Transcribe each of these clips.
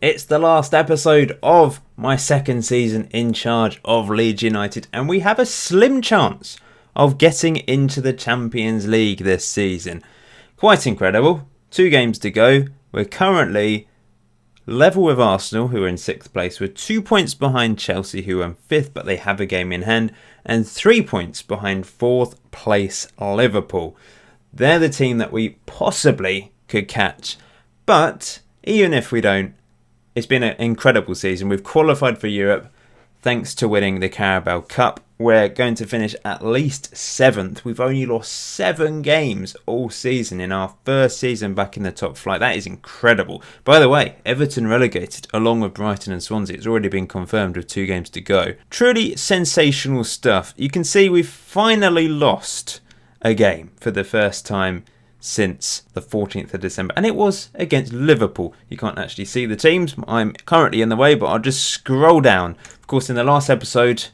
It's the last episode of my second season in charge of Leeds United, and we have a slim chance of getting into the Champions League this season. Quite incredible. 2 games to go. We're currently level with Arsenal, who are in 6th place. We're 2 points behind Chelsea, who are in 5th, but they have a game in hand, and 3 points behind 4th place Liverpool. They're the team that we possibly could catch, but even if we don't, it's been an incredible season. We've qualified for Europe thanks to winning the Carabao Cup. We're going to finish at least 7th. We've only lost 7 games all season in our first season back in the top flight. That is incredible. By the way, Everton relegated along with Brighton and Swansea. It's already been confirmed with 2 games to go. Truly sensational stuff. You can see we've finally lost a game for the first time since the 14th of December, and it was against Liverpool. You can't actually see the teams. I'm currently in the way, but I'll just scroll down. Of course, in the last episode,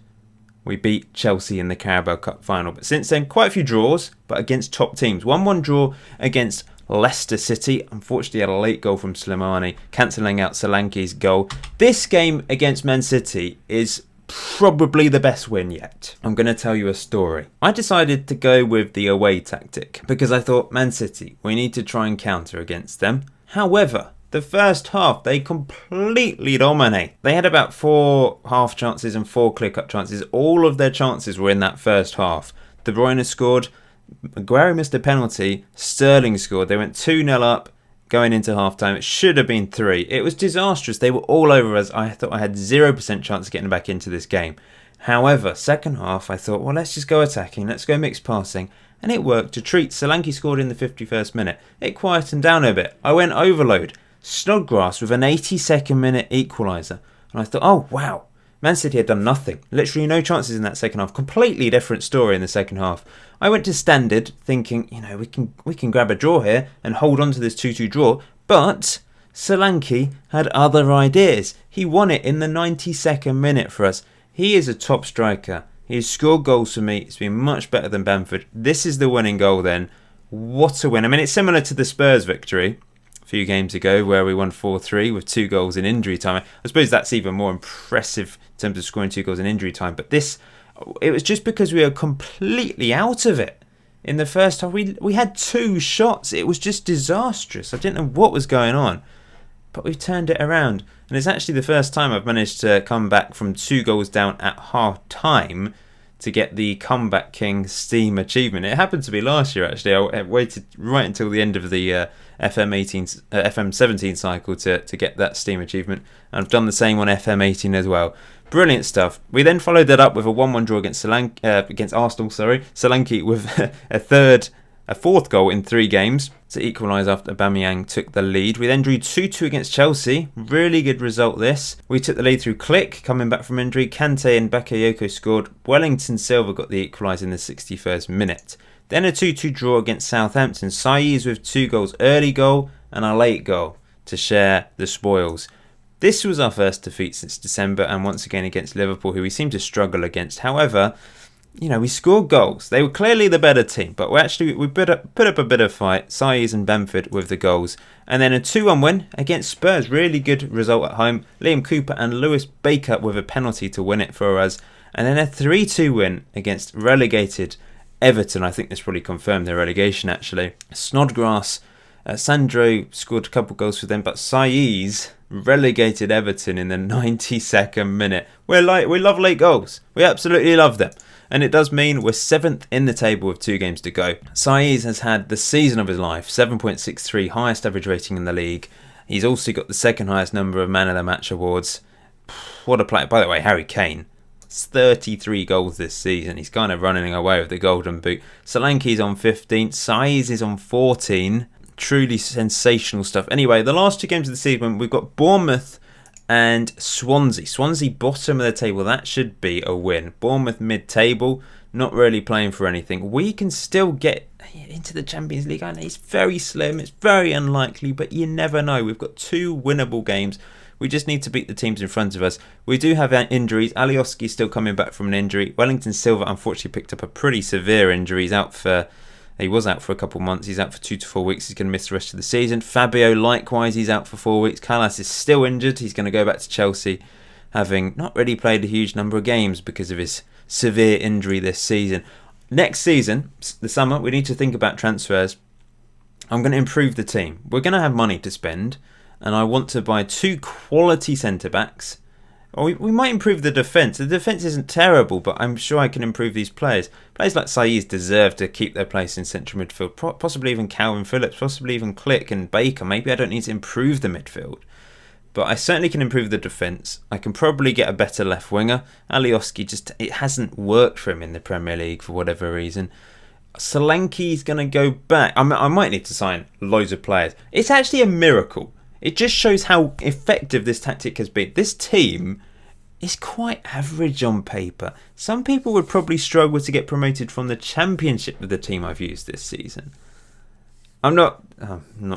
we beat Chelsea in the Carabao Cup final, but since then, quite a few draws, but against top teams. 1-1 draw against Leicester City. Unfortunately, had a late goal from Slimani, cancelling out Solanke's goal. This game against Man City is probably the best win yet. I'm going to tell you a story. I decided to go with the away tactic because I thought, Man City, we need to try and counter against them. However, the first half, they completely dominate. They had about 4 half chances and 4 clear-cut chances. All of their chances were in that first half. De Bruyne scored, Aguero missed a penalty, Sterling scored. They went 2-0 up. Going into half-time, it should have been 3. It was disastrous. They were all over us. I thought I had 0% chance of getting back into this game. However, second half, I thought, well, let's just go attacking. Let's go mixed passing. And it worked to treat. Solanke scored in the 51st minute. It quietened down a bit. I went overload. Snodgrass with an 82nd minute equaliser. And I thought, oh, wow. Man City had done nothing. Literally no chances in that second half. Completely different story in the second half. I went to standard thinking, we can grab a draw here and hold on to this 2-2 draw. But Solanke had other ideas. He won it in the 92nd minute for us. He is a top striker. He's scored goals for me. It's been much better than Bamford. This is the winning goal then. What a win. I mean, it's similar to the Spurs victory a few games ago where we won 4-3 with 2 goals in injury time. I suppose that's even more impressive in terms of scoring 2 goals in injury time. But it was just because we were completely out of it. In the first half, we had 2 shots. It was just disastrous. I didn't know what was going on. But we've turned it around. And it's actually the first time I've managed to come back from 2 goals down at half-time to get the Comeback King Steam achievement. It happened to be last year, actually. I waited right until the end of the FM17 cycle to get that Steam achievement. And I've done the same on FM18 as well. Brilliant stuff. We then followed that up with a 1-1 draw against Arsenal. Solanke with a 4th goal in 3 games to equalise after Aubameyang took the lead. We then drew 2-2 against Chelsea. Really good result this. We took the lead through Click, coming back from injury. Kante and Bakayoko scored. Wellington Silva got the equaliser in the 61st minute. Then a 2-2 draw against Southampton. Saiz with 2 goals, early goal and a late goal to share the spoils. This was our first defeat since December, and once again against Liverpool, who we seem to struggle against. However, we scored goals. They were clearly the better team, but we put up a bit of fight. Saiz and Bamford with the goals. And then a 2-1 win against Spurs. Really good result at home. Liam Cooper and Lewis Baker with a penalty to win it for us. And then a 3-2 win against relegated Everton. I think this probably confirmed their relegation, actually. Snodgrass, Sandro scored a couple goals for them, but Saiz relegated Everton in the 92nd minute. We love late goals. We absolutely love them. And it does mean we're 7th in the table with 2 games to go. Saiz has had the season of his life, 7.63, highest average rating in the league. He's also got the 2nd highest number of Man of the Match awards. What a player. By the way, Harry Kane, 33 goals this season. He's kind of running away with the Golden Boot. Solanke's on 15, Saiz is on 14. Truly sensational stuff. Anyway, the last 2 games of the season, we've got Bournemouth and Swansea. Swansea bottom of the table. That should be a win. Bournemouth mid-table, not really playing for anything. We can still get into the Champions League. I know it's very slim. It's very unlikely, but you never know. We've got 2 winnable games. We just need to beat the teams in front of us. We do have injuries. Alioski still coming back from an injury. Wellington Silva unfortunately picked up a pretty severe injury. He's out for He was out for a couple of months. He's out for 2 to 4 weeks. He's going to miss the rest of the season. Fabio, likewise, he's out for 4 weeks. Callas is still injured. He's going to go back to Chelsea, having not really played a huge number of games because of his severe injury this season. Next season, the summer, we need to think about transfers. I'm going to improve the team. We're going to have money to spend, and I want to buy 2 quality centre-backs. Or we might improve the defence. The defence isn't terrible, but I'm sure I can improve these players. Players like Saiz deserve to keep their place in central midfield. Possibly even Calvin Phillips, possibly even Click and Baker. Maybe I don't need to improve the midfield. But I certainly can improve the defence. I can probably get a better left winger. Alioski, it hasn't worked for him in the Premier League for whatever reason. Solanke's going to go back. I might need to sign loads of players. It's actually a miracle. It just shows how effective this tactic has been. This team is quite average on paper. Some people would probably struggle to get promoted from the Championship with the team I've used this season. I'm not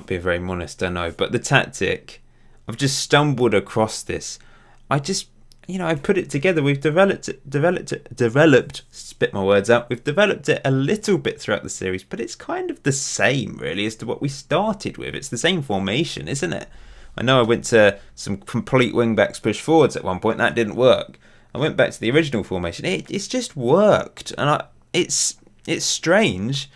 being very modest, I know, but the tactic, I've just stumbled across this. I put it together. We've developed, spit my words out. We've developed it a little bit throughout the series, but it's kind of the same, really, as to what we started with. It's the same formation, isn't it? I know I went to some complete wing-backs push forwards at one point. That didn't work. I went back to the original formation. It's just worked. And it's strange,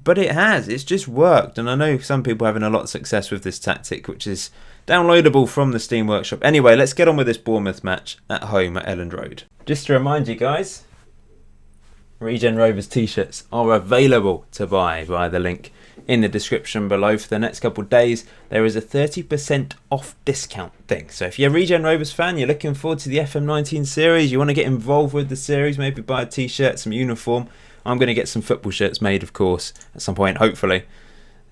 but it has. It's just worked. And I know some people are having a lot of success with this tactic, which is downloadable from the Steam Workshop. Anyway, let's get on with this Bournemouth match at home at Elland Road. Just to remind you guys, Regen Rovers t-shirts are available to buy via the link in the description below. For the next couple of days, there is a 30% off discount thing. So if you're a Regen Rovers fan, you're looking forward to the FM19 series, you want to get involved with the series, maybe buy a t-shirt, some uniform. I'm going to get some football shirts made, of course, at some point, hopefully.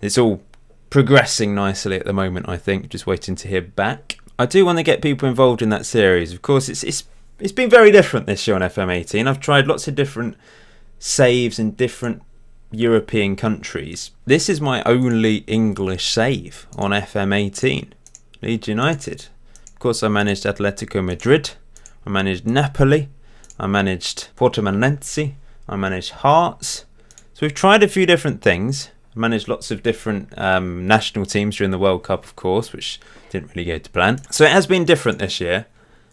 It's all progressing nicely at the moment, I think. Just waiting to hear back. I do want to get people involved in that series. Of course, it's been very different this year on FM18. I've tried lots of different saves in different European countries. This is my only English save on FM18. Leeds United. Of course, I managed Atletico Madrid. I managed Napoli. I managed Portimonense. I managed Hearts. So we've tried a few different things. I managed lots of different national teams during the World Cup, of course, which didn't really go to plan. So it has been different this year.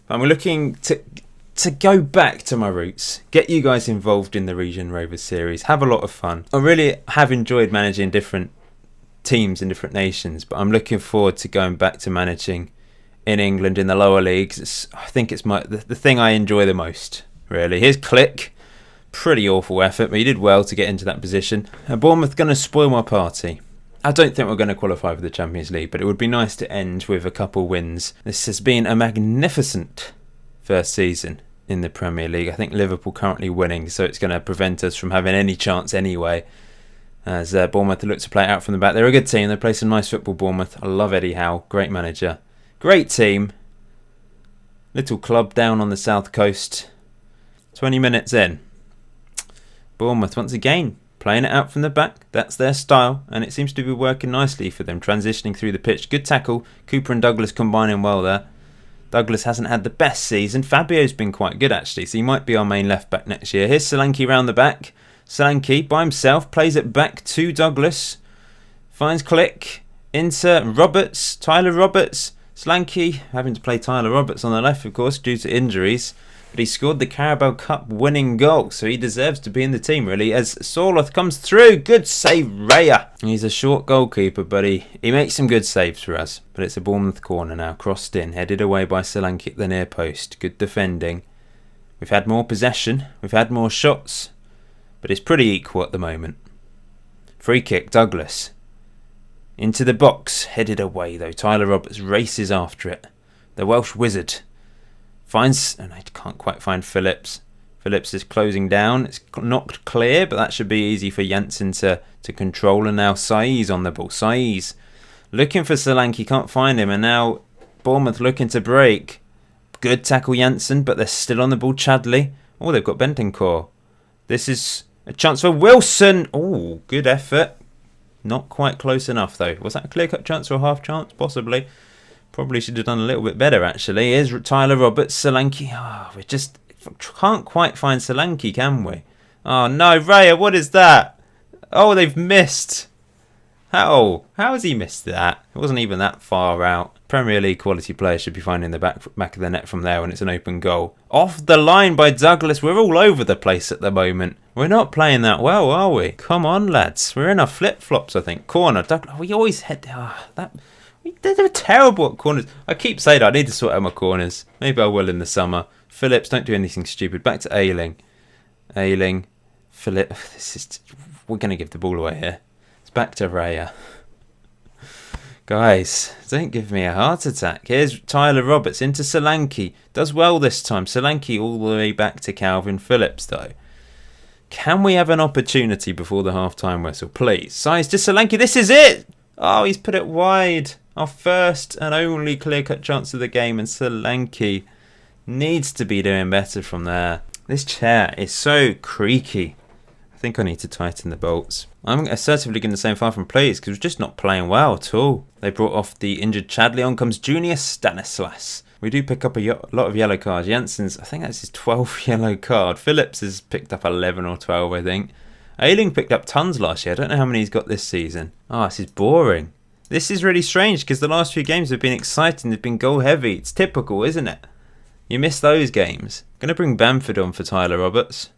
But I'm looking to go back to my roots, get you guys involved in the Regen Rovers series, have a lot of fun. I really have enjoyed managing different teams in different nations, but I'm looking forward to going back to managing in England in the lower leagues. I think it's the thing I enjoy the most, really. Here's Click. Pretty awful effort, but he did well to get into that position. And Bournemouth going to spoil my party. I don't think we're going to qualify for the Champions League, but it would be nice to end with a couple wins. This has been a magnificent first season in the Premier League. I think Liverpool currently winning, so it's going to prevent us from having any chance anyway, as Bournemouth look to play it out from the back. They're a good team. They play some nice football, Bournemouth. I love Eddie Howe. Great manager. Great team. Little club down on the south coast. 20 minutes in. Bournemouth once again playing it out from the back. That's their style, and it seems to be working nicely for them, transitioning through the pitch. Good tackle. Cooper and Douglas combining well there. Douglas hasn't had the best season. Fabio's been quite good, actually, so he might be our main left-back next year. Here's Solanke round the back. Solanke, by himself, plays it back to Douglas. Finds Click. Into Roberts. Tyler Roberts. Solanke having to play Tyler Roberts on the left, of course, due to injuries. But he scored the Carabao Cup winning goal, so he deserves to be in the team, really, as Sorloth comes through. Good save, Raya. He's a short goalkeeper, but he makes some good saves for us. But it's a Bournemouth corner now, crossed in, headed away by Solanke at the near post. Good defending. We've had more possession, we've had more shots, but it's pretty equal at the moment. Free kick, Douglas. Into the box, headed away though. Tyler Roberts races after it. The Welsh wizard finds, and I can't quite find Phillips. Phillips is closing down. It's knocked clear, but that should be easy for Janssen to control. And now Saiz on the ball. Saiz looking for Solanke, can't find him. And now Bournemouth looking to break. Good tackle, Janssen, but they're still on the ball. Chadley. Oh, they've got Bentancur. This is a chance for Wilson. Oh, good effort. Not quite close enough, though. Was that a clear-cut chance or a half chance? Possibly. Probably should have done a little bit better, actually. Here's Tyler Roberts, Solanke. We just can't quite find Solanke, can we? Oh, no, Raya, what is that? Oh, they've missed. How has he missed that? It wasn't even that far out. Premier League quality players should be finding the back of the net from there when it's an open goal. Off the line by Douglas. We're all over the place at the moment. We're not playing that well, are we? Come on, lads. We're in our flip-flops, I think. Corner. Douglas. We always head... They're terrible at corners. I keep saying I need to sort out my corners. Maybe I will in the summer. Phillips, don't do anything stupid. Back to Ayling. Philip. We're going to give the ball away here. It's back to Raya. Guys, don't give me a heart attack. Here's Tyler Roberts into Solanke. Does well this time. Solanke all the way back to Calvin Phillips, though. Can we have an opportunity before the half-time whistle, please? Size to Solanke. This is it! Oh, he's put it wide. Our first and only clear-cut chance of the game, and Solanke needs to be doing better from there. This chair is so creaky. I think I need to tighten the bolts. I'm assertively going to say far from plays because we're just not playing well at all. They brought off the injured Chadley. On comes Junior Stanislas. We do pick up a lot of yellow cards. Jansen's, I think that's his 12th yellow card. Phillips has picked up 11 or 12, I think. Ayling picked up tons last year. I don't know how many he's got this season. Oh, this is boring. This is really strange because the last few games have been exciting. They've been goal heavy. It's typical, isn't it? You miss those games. I'm going to bring Bamford on for Tyler Roberts.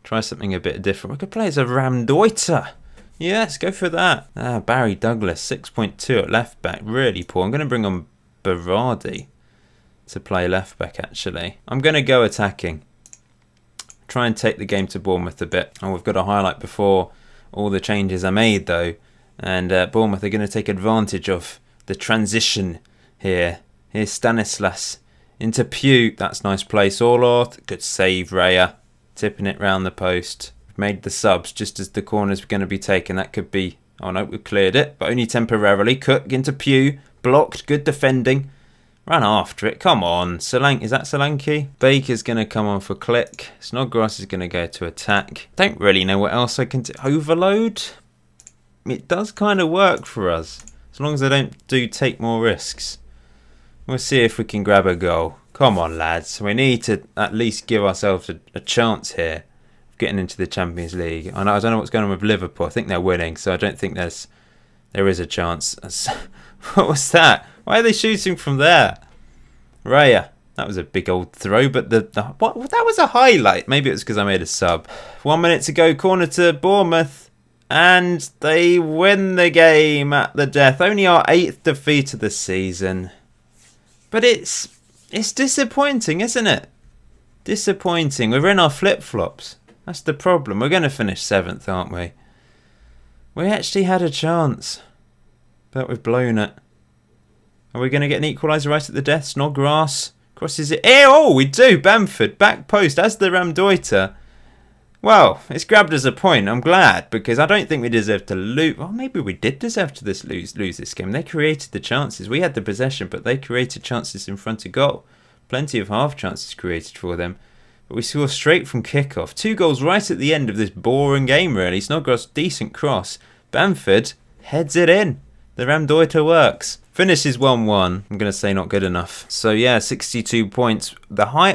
Try something a bit different. We could play as a Ramdoiter. Yes, go for that. Barry Douglas, 6.2 at left back. Really poor. I'm going to bring on Berardi to play left back, actually. I'm going to go attacking. Try and take the game to Bournemouth a bit. And we've got a highlight before all the changes are made, though. And Bournemouth are going to take advantage of the transition here. Here's Stanislas into Pugh. That's nice play. Sorloth. Good save, Raya. Tipping it round the post. Made the subs just as the corners were going to be taken. That could be... Oh no, we've cleared it, but only temporarily. Cook into Pugh. Blocked. Good defending. Ran after it. Come on. Solanke. Is that Solanke? Baker's going to come on for Click. Snodgrass is going to go to attack. Don't really know what else I can do. Overload? It does kind of work for us. As long as I don't take more risks. We'll see if we can grab a goal. Come on, lads. We need to at least give ourselves a chance here of getting into the Champions League. I don't know what's going on with Liverpool. I think they're winning, so I don't think there is a chance. What was that? Why are they shooting from there? Raya. That was a big old throw, but what? That was a highlight. Maybe it was because I made a sub. 1 minute to go. Corner to Bournemouth. And they win the game at the death. Only our 8th defeat of the season. But it's disappointing, isn't it? Disappointing. We're in our flip-flops. That's the problem. We're going to finish 7th, aren't we? We actually had a chance. But we've blown it. Are we going to get an equaliser right at the death? Snodgrass crosses it. Oh, we do. Bamford, back post as the Ramdoiter. Well, it's grabbed us a point. I'm glad, because I don't think we deserve to lose. Well, maybe we did deserve to lose this game. They created the chances. We had the possession, but they created chances in front of goal. Plenty of half chances created for them. But we score straight from kickoff. 2 goals right at the end of this boring game, really. Snodgrass, decent cross. Bamford heads it in. The Ramdoiter works. Finishes 1-1. I'm going to say not good enough. So yeah, 62 points.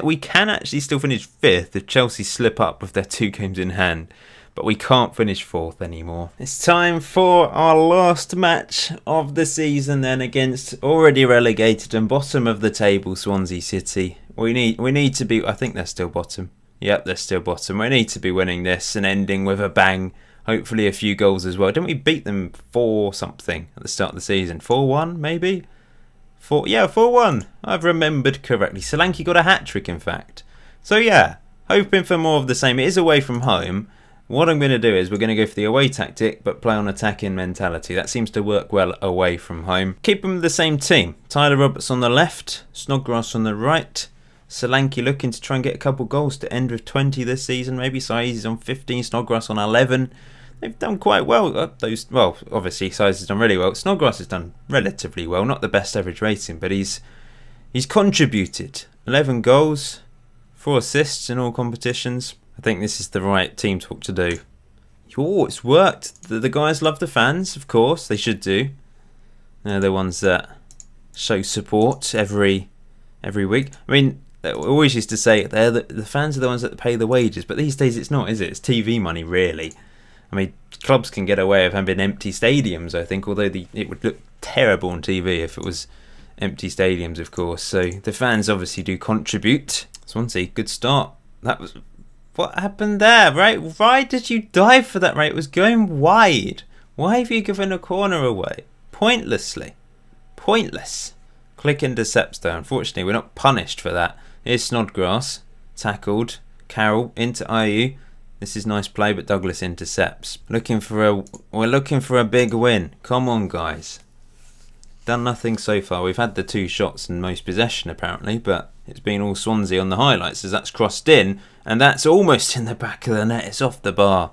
We can actually still finish 5th if Chelsea slip up with their 2 games in hand. But we can't finish 4th anymore. It's time for our last match of the season then against already relegated and bottom of the table Swansea City. We need to be... I think they're still bottom. Yep, they're still bottom. We need to be winning this and ending with a bang. Hopefully a few goals as well. Didn't we beat them 4-something at the start of the season? 4-1 maybe? 4-1. I've remembered correctly. Solanke got a hat-trick in fact. So yeah, hoping for more of the same. It is away from home. What I'm going to do is we're going to go for the away tactic but play on attacking mentality. That seems to work well away from home. Keep them the same team. Tyler Roberts on the left. Snodgrass on the right. Solanke looking to try and get a couple goals to end with 20 this season. Maybe Saiz is on 15. Snodgrass on 11. They've done quite well. Obviously Saiz has done really well. Snodgrass has done relatively well. Not the best average rating, but he's contributed. 11 goals, 4 assists in all competitions. I think this is the right team talk to do. Oh, it's worked. The guys love the fans, of course. They should do. They're the ones that show support every week. I mean, we always used to say the fans are the ones that pay the wages, but these days it's not, is it? It's TV money, really. I mean, clubs can get away with having empty stadiums, I think, although it would look terrible on TV if it was empty stadiums, of course. So the fans obviously do contribute. Swansea, good start. That was... What happened there, right? Why did you dive for that, right? It was going wide. Why have you given a corner away? Pointlessly. Pointless. Click intercepts though. Unfortunately, we're not punished for that. Here's Snodgrass. Tackled. Carroll into IU. This is nice play, but Douglas intercepts. We're looking for a big win. Come on, guys. Done nothing so far. We've had the 2 shots and most possession apparently, but it's been all Swansea on the highlights as that's crossed in, and that's almost in the back of the net. It's off the bar,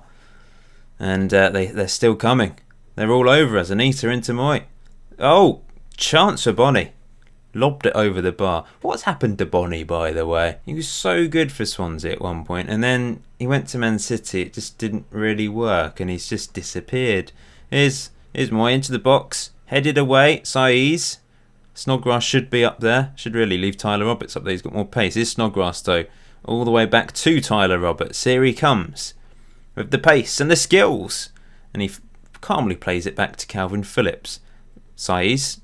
and they're still coming. They're all over us. Anita into Moy. Oh, chance for Bonnie. Lobbed it over the bar. What's happened to Bonnie, by the way? He was so good for Swansea at one point, and then he went to Man City. It just didn't really work, and he's just disappeared. Here's Moy into the box. Headed away. Saiz. Snodgrass should be up there. Should really leave Tyler Roberts up there. He's got more pace. Here's Snodgrass, though. All the way back to Tyler Roberts. Here he comes. With the pace and the skills. And he calmly plays it back to Calvin Phillips. Saiz.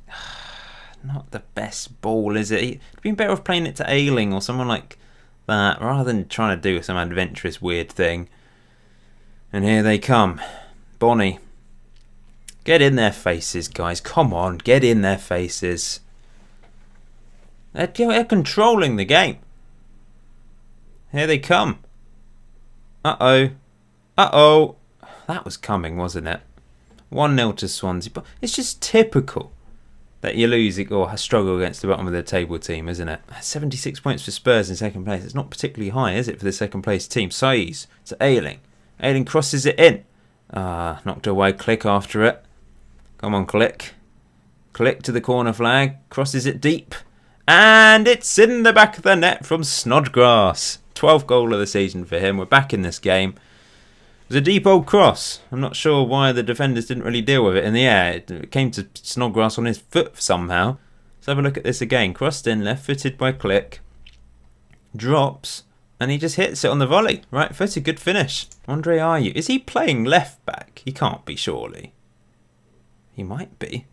Not the best ball, is it? He'd been better off playing it to Ayling or someone like that, rather than trying to do some adventurous weird thing. And here they come. Bonnie. Get in their faces, guys. Come on, get in their faces. They're controlling the game. Here they come. Uh-oh. Uh-oh. That was coming, wasn't it? 1-0 to Swansea. But it's just typical that you lose or struggle against the bottom of the table team, isn't it? 76 points for Spurs in second place. It's not particularly high, is it, for the second place team? Saiz to Ayling. Ayling crosses it in. Knocked away. Click after it. Come on, Click. Click to the corner flag. Crosses it deep. And it's in the back of the net from Snodgrass. 12th goal of the season for him. We're back in this game. It was a deep old cross. I'm not sure why the defenders didn't really deal with it in the air. It came to Snodgrass on his foot somehow. Let's have a look at this again. Crossed in, left-footed by Click. Drops. And he just hits it on the volley. Right-footed, good finish. Andre Ayew. Is he playing left-back? He can't be, surely. He might be.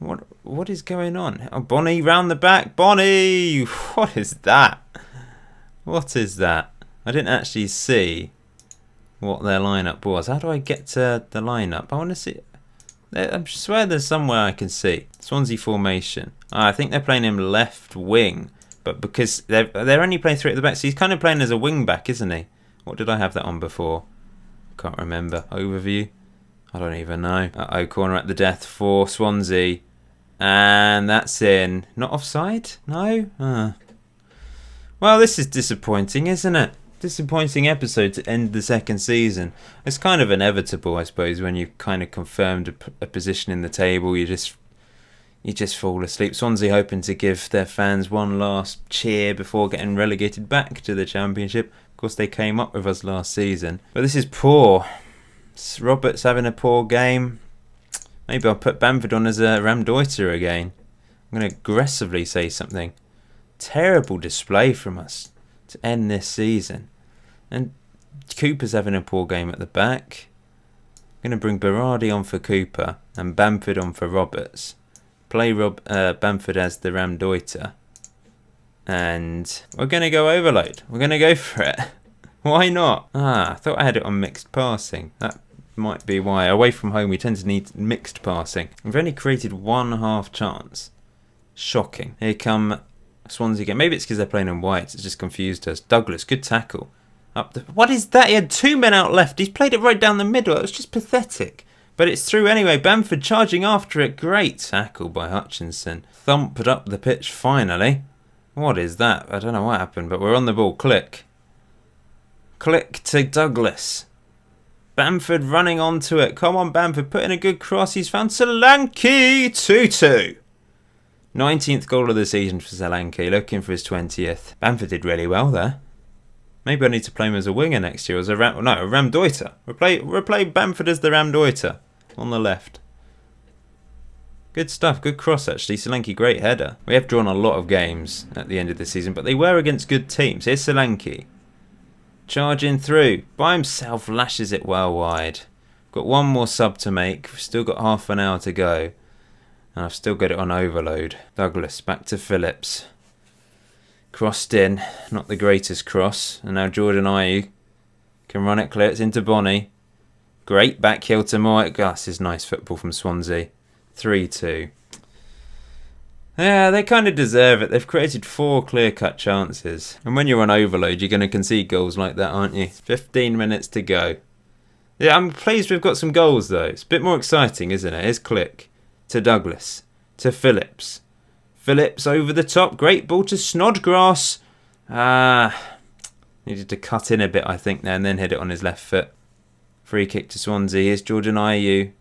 What is going on? Oh, Bonnie round the back. Bonnie! What is that? What is that? I didn't actually see what their lineup was. How do I get to the lineup? I want to see. I swear there's somewhere I can see. Swansea formation. I think they're playing him left wing. But because they're only playing 3 at the back, so he's kind of playing as a wing back, isn't he? What did I have that on before? Can't remember. Overview? I don't even know. Uh-oh, corner at the death for Swansea. And that's in. Not offside? No? Well, this is disappointing, isn't it? Disappointing episode to end the second season. It's kind of inevitable, I suppose, when you've kind of confirmed a position in the table. You just fall asleep. Swansea hoping to give their fans one last cheer before getting relegated back to the Championship. Of course, they came up with us last season. But this is poor. Roberts having a poor game. Maybe I'll put Bamford on as a Ramdeuter again. I'm going to aggressively say something. Terrible display from us to end this season. And Cooper's having a poor game at the back. I'm going to bring Berardi on for Cooper and Bamford on for Roberts. Play Bamford as the Ramdeuter. And we're going to go overload. We're going to go for it. Why not? I thought I had it on mixed passing. That might be why. Away from home, we tend to need mixed passing. We've only created 1.5 chance. Shocking. Here come Swansea again. Maybe it's because they're playing in white. It's just confused us. Douglas, good tackle. What is that? He had 2 men out left. He's played it right down the middle. It was just pathetic. But it's through anyway. Bamford charging after it. Great tackle by Hutchinson. Thumped up the pitch finally. What is that? I don't know what happened, but we're on the ball. Click. Click to Douglas. Bamford running onto it. Come on, Bamford. Put in a good cross. He's found Solanke. 2-2. 19th goal of the season for Solanke. Looking for his 20th. Bamford did really well there. Maybe I need to play him as a winger next year. As a Ramdeuter. Replay Bamford as the Ramdeuter. On the left. Good stuff. Good cross, actually. Solanke, great header. We have drawn a lot of games at the end of the season, but they were against good teams. Here's Solanke. charging through. By himself, lashes it well wide. Got one more sub to make. We've still got half an hour to go. And I've still got it on overload. Douglas, back to Phillips. Crossed in. Not the greatest cross. And now Jordan Ayew can run it clear. It's into Bonnie. Great back heel to Moy. This is nice football from Swansea. 3-2. Yeah, they kind of deserve it. They've created 4 clear-cut chances. And when you're on overload, you're going to concede goals like that, aren't you? 15 minutes to go. Yeah, I'm pleased we've got some goals, though. It's a bit more exciting, isn't it? Here's Click. To Douglas. To Phillips. Phillips over the top. Great ball to Snodgrass. Needed to cut in a bit, I think, there, and then hit it on his left foot. Free kick to Swansea. Here's Jordan Ayew.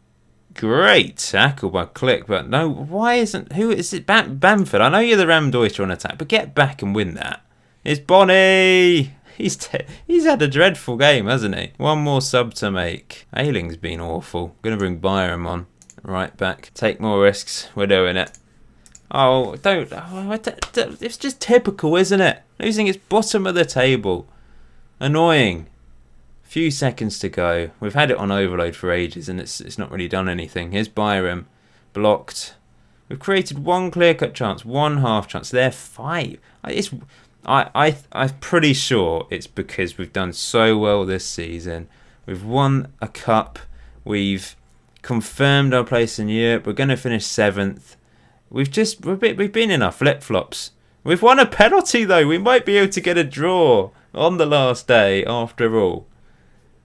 Great tackle by Click, but no, why isn't... Who is it? Bamford. I know you're the Ramdeuter on attack, but get back and win that. It's Bonnie. He's had a dreadful game, hasn't he? One more sub to make. Ayling's been awful. Going to bring Byram on. Right back. Take more risks. We're doing it. Oh, don't... it's just typical, isn't it? Losing its bottom of the table. Annoying. Few seconds to go. We've had it on overload for ages and it's not really done anything. Here's Byram. Blocked. We've created 1 clear-cut chance, 1 half chance. They're 5. I'm pretty sure it's because we've done so well this season. We've won a cup. We've confirmed our place in Europe. We're going to finish 7th. We've been in our flip-flops. We've won a penalty though. We might be able to get a draw on the last day after all.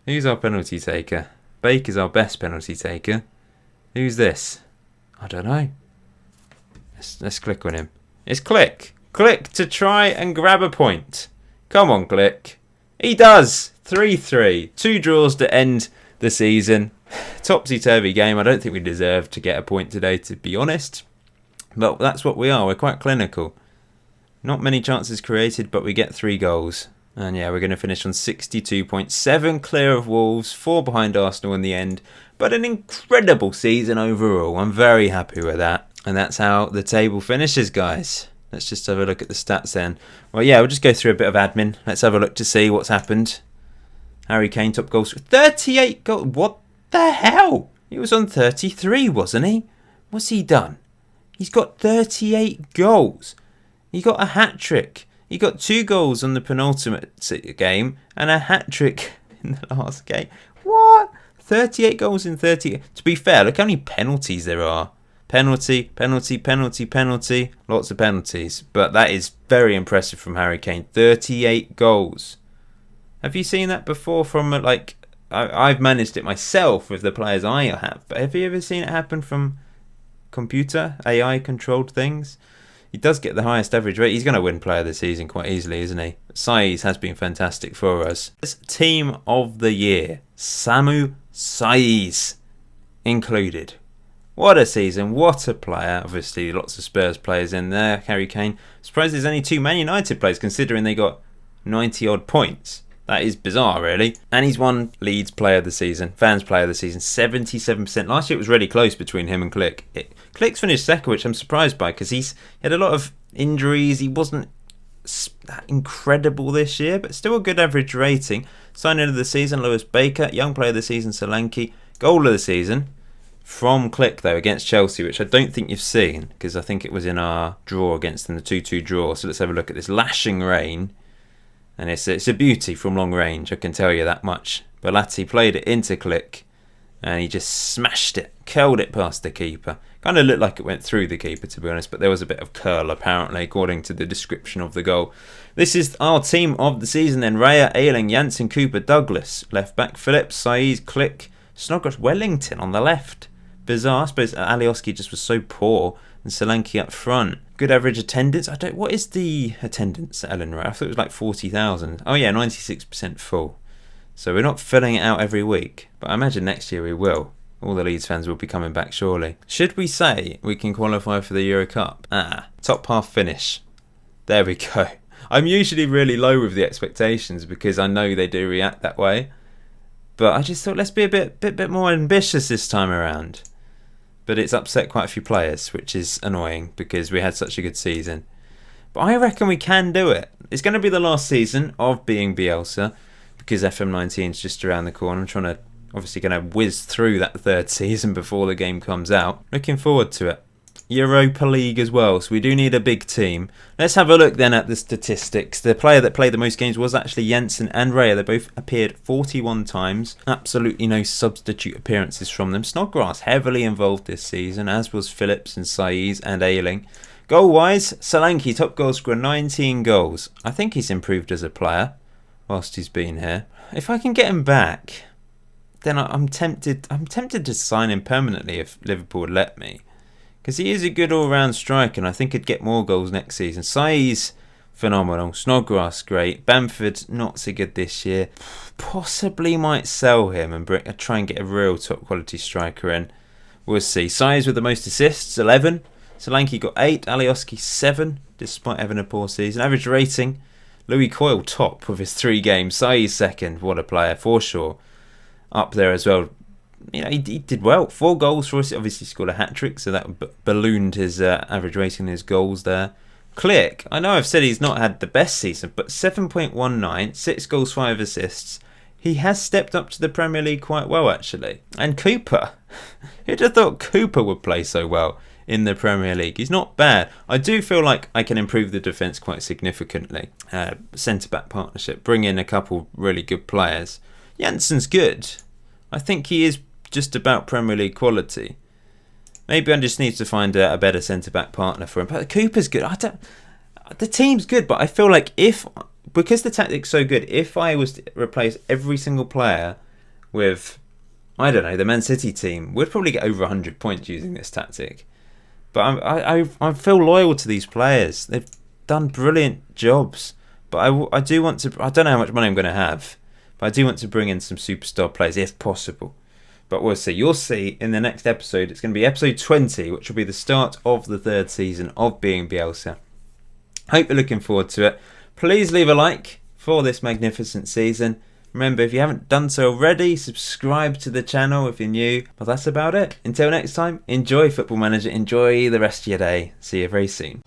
Who's our penalty taker? Baker's our best penalty taker. Who's this? I don't know. Let's click on him. It's Click. Click to try and grab a point. Come on, Click. He does. 3-3. 2 draws to end the season. Topsy-turvy game. I don't think we deserve to get a point today, to be honest. But that's what we are. We're quite clinical. Not many chances created, but we get 3 goals. And yeah, we're going to finish on 62.7, clear of Wolves, 4 behind Arsenal in the end. But an incredible season overall. I'm very happy with that. And that's how the table finishes, guys. Let's just have a look at the stats then. Well, yeah, we'll just go through a bit of admin. Let's have a look to see what's happened. Harry Kane, top goals. 38 goals. What the hell? He was on 33, wasn't he? What's he done? He's got 38 goals. He got a hat-trick. He got 2 goals on the penultimate game and a hat-trick in the last game. What? 38 goals in 30. To be fair, look how many penalties there are. Penalty, penalty, penalty, penalty. Lots of penalties. But that is very impressive from Harry Kane. 38 goals. Have you seen that before from, like... I've managed it myself with the players I have. But have you ever seen it happen from computer, AI-controlled things? He does get the highest average rate. He's going to win Player of the Season quite easily, isn't he? Saiz has been fantastic for us. This Team of the Year, Samu Saiz included. What a season, what a player. Obviously, lots of Spurs players in there. Harry Kane. Surprised there's only 2 Man United players, considering they got 90-odd points. That is bizarre, really. And he's won Leeds Player of the Season, Fans Player of the Season, 77%. Last year it was really close between him and Click. Click's finished second, which I'm surprised by, because he had a lot of injuries. He wasn't that incredible this year, but still a good average rating. Signing of the season, Lewis Baker. Young Player of the Season, Solanke. Goal of the season from Click, though, against Chelsea, which I don't think you've seen, because I think it was in our draw against them, the 2-2 draw. So let's have a look at this. Lashing rain. And it's a beauty from long range, I can tell you that much. Belatti played it into Click, and he just smashed it, curled it past the keeper. Kind of looked like it went through the keeper, to be honest, but there was a bit of curl, apparently, according to the description of the goal. This is our team of the season then. Raya, Ayling, Janssen, Cooper, Douglas. Left back, Phillips, Saiz, Click, Snodgrass, Wellington on the left. Bizarre, I suppose Alioski just was so poor, and Solanke up front. Good average attendance. What is the attendance at Ellen Road? I thought it was like 40,000. Oh yeah, 96% full. So we're not filling it out every week, but I imagine next year we will. All the Leeds fans will be coming back surely. Should we say we can qualify for the Euro Cup? Top half finish. There we go. I'm usually really low with the expectations because I know they do react that way. But I just thought let's be a bit more ambitious this time around. But it's upset quite a few players, which is annoying because we had such a good season. But I reckon we can do it. It's going to be the last season of being Bielsa. because FM19 is just around the corner. I'm trying to, obviously going to whiz through that third season before the game comes out. Looking forward to it. Europa League as well, so we do need a big team. Let's have a look then at the statistics. The player that played the most games was actually Jensen and Raya. They both appeared 41 times. Absolutely no substitute appearances from them. Snodgrass heavily involved this season, as was Phillips and Saiz and Ayling. Goal-wise, Solanke, top goal scorer, 19 goals. I think he's improved as a player whilst he's been here. If I can get him back, then I'm tempted to sign him permanently if Liverpool would let me. Because he is a good all-round striker, and I think he'd get more goals next season. Saiz, phenomenal. Snodgrass, great. Bamford, not so good this year. Possibly might sell him and try and get a real top-quality striker in. We'll see. Saiz with the most assists, 11. Solanke got 8. Alioski, 7, despite having a poor season. Average rating, Louis Coyle top with his 3 games. Saiz second. What a player, for sure. Up there as well. You know, he did well. 4 goals for us. Obviously scored a hat-trick, so that ballooned his average rating and his goals there. Click, I know I've said he's not had the best season, but 7.19, 6 goals, 5 assists. He has stepped up to the Premier League quite well, actually. And Cooper. Who'd have thought Cooper would play so well in the Premier League? He's not bad. I do feel like I can improve the defence quite significantly. Centre-back partnership. Bring in a couple really good players. Jensen's good. I think he is just about Premier League quality. Maybe I just need to find a better centre-back partner for him. But Cooper's good. The team's good, but I feel like because the tactic's so good, if I was to replace every single player with, I don't know, the Man City team, we'd probably get over 100 points using this tactic. But I feel loyal to these players. They've done brilliant jobs. But I do want to, I don't know how much money I'm going to have, but I do want to bring in some superstar players if possible. But we'll see. You'll see in the next episode. It's going to be episode 20, which will be the start of the third season of Being Bielsa. Hope you're looking forward to it. Please leave a like for this magnificent season. Remember, if you haven't done so already, subscribe to the channel if you're new. But that's about it. Until next time, enjoy Football Manager. Enjoy the rest of your day. See you very soon.